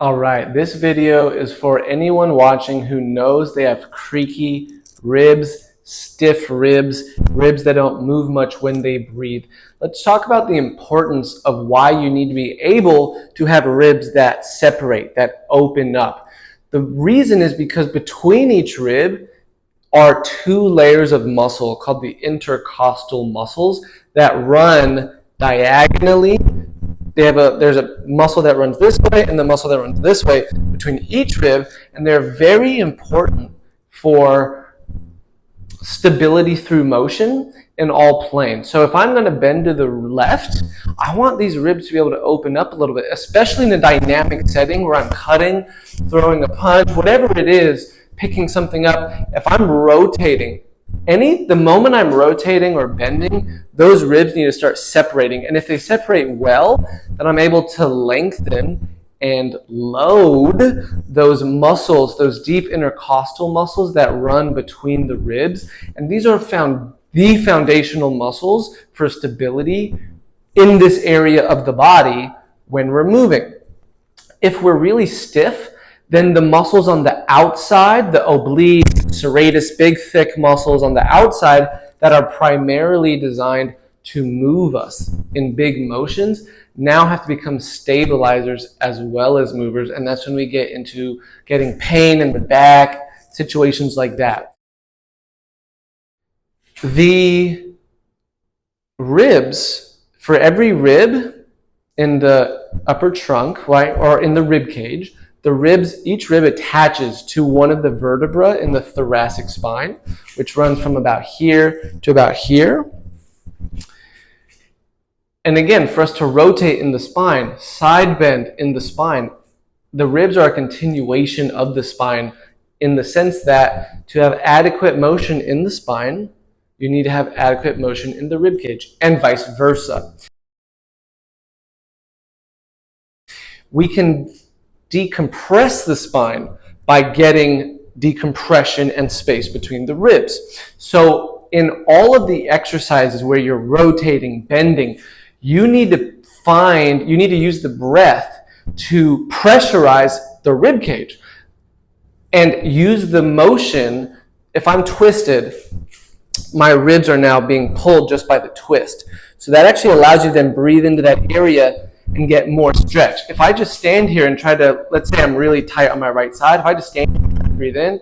All right, this video is for anyone watching who knows they have creaky ribs, stiff ribs, ribs that don't move much when they breathe. Let's talk about the importance of why you need to be able to have ribs that separate, that open up. The reason is because between each rib are two layers of muscle called the intercostal muscles that run diagonally. There's a muscle that runs this way and the muscle that runs this way between each rib, and they're very important for stability through motion in all planes. So if I'm going to bend to the left, I want these ribs to be able to open up a little bit, especially in a dynamic setting where I'm cutting, throwing a punch, whatever it is, picking something up. If I'm rotating, the moment I'm rotating or bending, those ribs need to start separating. And if they separate well, then I'm able to lengthen and load those muscles, those deep intercostal muscles that run between the ribs. And these are the foundational muscles for stability in this area of the body when we're moving. If we're really stiff, then the muscles on the outside, the oblique, serratus, big, thick muscles on the outside that are primarily designed to move us in big motions, now have to become stabilizers as well as movers. And that's when we get into getting pain in the back, situations like that. The ribs, for every rib in the upper trunk, right, or in the rib cage, each rib attaches to one of the vertebrae in the thoracic spine, which runs from about here to about here. And again, for us to rotate in the spine, side bend in the spine, the ribs are a continuation of the spine in the sense that to have adequate motion in the spine, you need to have adequate motion in the rib cage, and vice versa. We can decompress the spine by getting decompression and space between the ribs. So in all of the exercises where you're rotating, bending, you need to use the breath to pressurize the rib cage and use the motion. If I'm twisted, my ribs are now being pulled just by the twist. So that actually allows you to then breathe into that area and get more stretch. If I just stand here and try to, let's say I'm really tight on my right side, if I just stand here and breathe in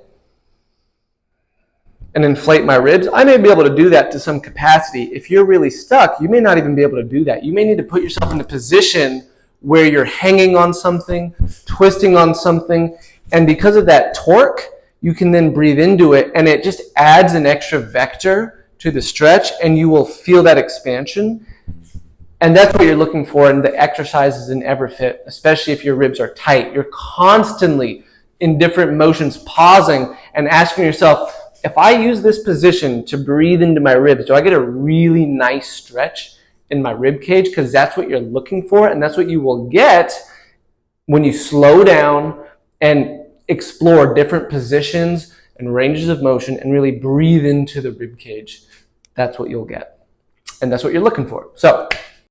and inflate my ribs, I may be able to do that to some capacity. If you're really stuck, you may not even be able to do that. You may need to put yourself in a position where you're hanging on something, twisting on something, and because of that torque, you can then breathe into it, and it just adds an extra vector to the stretch, and you will feel that expansion. And that's what you're looking for in the exercises in EverFit, especially if your ribs are tight. You're constantly in different motions pausing and asking yourself, if I use this position to breathe into my ribs, do I get a really nice stretch in my rib cage? Because that's what you're looking for, and that's what you will get when you slow down and explore different positions and ranges of motion and really breathe into the rib cage. That's what you'll get. And that's what you're looking for. So